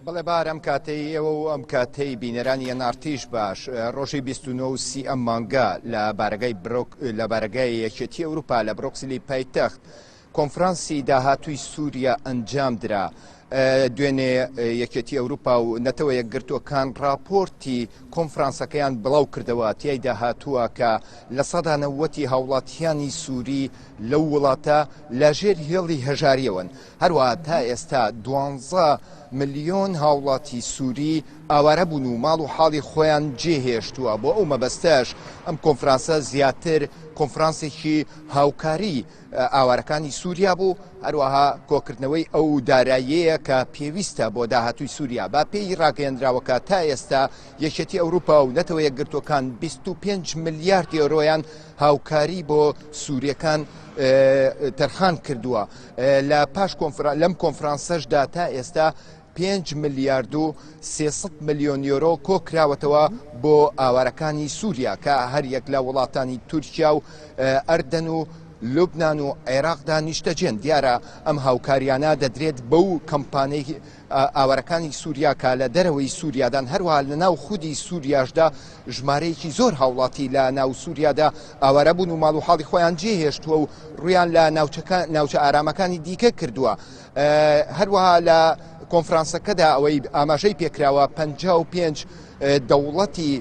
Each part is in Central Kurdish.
بەڵێ بار ئەم کاتەی ئێوە و ئەم کاتەی بینەرانی نارتیش باش ڕۆژی 29 ئەم مانگا لە بارگای یەکێتی ئەوروپا لە برۆکسلی پایتەخت کۆنفرانسی داهاتووی سووریا ئەنجام درا. دوێنێ یەکێتی ئەوروپا و نەتەوە یەکگرتووەکان راپۆرتی کۆنفرانسەکەیان بڵاو کردەوە تیایدا هاتووە کە لە سەدا 90 هاوڵاتیانی سووری لەو وڵاتە لەژێر هێڵی هەژاریەوەن. هەروەها تا ئێستا 12 ملیۆن هاوڵاتی سووری ئاوارە بوون و ماڵ و حاڵی خۆیان جێهێشتووە. بۆ ئەو مەبەستەش ئەم کۆنفرانسە زیاتر کۆنفرانسێکی هاوکاری ئاوارەکانی سووریا بوو، هەروەها کۆکردنەوەی ئەو داراییەیە کە پێویستە بۆ داهاتووی سووریا. با پێی ڕاگەیەندراوەکە تا ئێستا یەکێتی ئەوروپا و نەتەوە یەکگرتووەکان 25 ملیارد یۆرۆیان هاوکاری بۆ سووریەکان تەرخان کردووە. لە پاش لەم کۆنفرانسەشدا تا ئێستا 5 ملیارد و 300 ملیۆن یۆرۆ کۆکراوەتەوە بۆ ئاوارەکانی سووریا کە هەر یەک لە وڵاتانی تورکیا و ئەردەن و لوبنان و عێراقدا نیشتەجێن. دیارە ئەم هاوکاریانە دەدرێت بەو کەمپانەی ئاوارەکانی سووریا کە لە دەرەوەی سووریادان هەروەها لە ناو خودی سووریاشدا ژمارەیەکی زۆر هاوڵاتی لە ناو سووریادا ئاوارە بوون و ماڵ و حاڵی خۆیان جێهێشتووە و ڕویان لە ناوچە ئارامەکانی دیکە کردووە. هەروەها لە کۆنفرانسەکەدا ئەوەی ئاماژەی پێکراوە 55 دەوڵەتی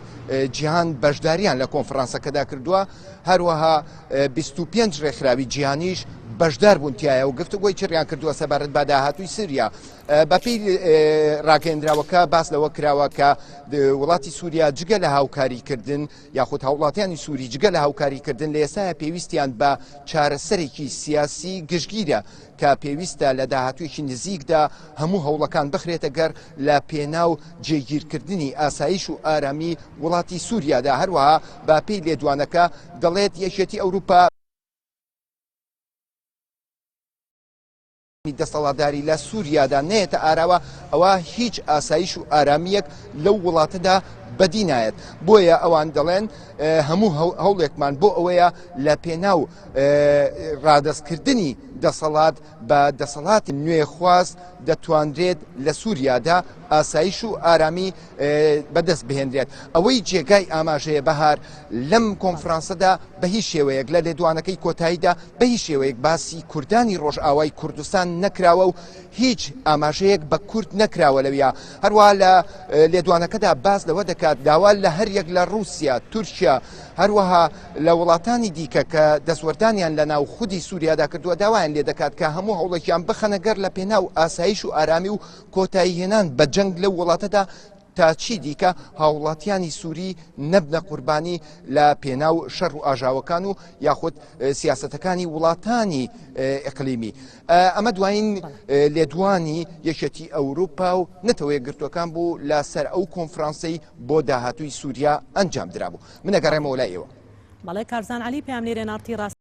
جیهان بەشداریان لە کۆنفرانسەکەدا کردووە، هەروەها 25 ڕێکخراوی جیهانیش بەشدار بوون تایە و گفتوگۆی چڕیان کردووە سەبارەت بە داهاتووی سووریا. بەپێی ڕاگەیەندراوەکە باس لەوە کراوە کە وڵاتی سووریا جگە لە هاوکاریکردن یاخود هاوڵاتیانی سووری جگە لە هاوکاریکردن لە ئێستاە پێویستیان بە چارەسەرێکی سیاسی گشتگیرە کە پێویستە لە داهاتوویەکی نزیکدا هەموو هەوڵەکان بخرێتە گەر لە پێناو جێگیرکردنی ئاسایش و ئارامی وڵاتی سووریادا. هەروەها باپێی لێدوانەکە دەڵێت یەکێتی ئەوروپا دەسەڵاتداری لە سووریادا نێتە ئاراوە، ئەوە هیچ ئاسایش و ئارامیەک لەو وڵاتەدا بەدی نایەت. بۆیە ئەوان دەڵێن هەموو هەوڵێکمان بۆ ئەوەیە لە پێناو ڕادەستکردنی دەسەڵات بە دەسەڵاتی نوێخواست دەتوانرێت لە سووریادا ئاسایش و ئارامی بەدەست بهێنرێت. ئەوەی جێگای ئاماژەیە بەهار لەم کۆنفرانسەدا بە هیچ شێوەیەک لە لێدوانەکەی کۆتاییدا بە هیچ شێوەیەک باسی کوردانی ڕۆژئاوای کوردستان نەکراوە و هیچ ئاماژەیەک بە کورد نەکراوە لەویا. هەروەها لە لێدوانەکەدا باس لەوە دەکات داوا لە هەر یەک لە رووسیا، تورکیا، هەروەها لە وڵاتانی دیکە کە دەسوەردانیان لە ناو خودی سووریادا کردووە داوایان لێ دەکات کە هەموو هەوڵێکیان بخەنە گەر لە پێناو ئاسایش و ئارامی و کۆتایی هێنان بە جەنگ لەو وڵاتەدا تا چی دیکە هاوڵاتیانی سووری نەبنە قوربانی لە پێناو شەڕ و ئاژاوەکان و یاخود سیاسەتەکانی وڵاتانی ئیقلیمی. ئەمە دوایین لێدوانی یەکێتی ئەوروپا و نەتەوە یەکگرتووەکان بوو لە سەر ئەو کۆنفرانسەی بۆ داهاتووی سووریا ئەنجام درابوو. من ئەگەڕێمەوە لای ئێوە. بەڵێ کارزان عەلی پەیامنێرە نارتی ڕاست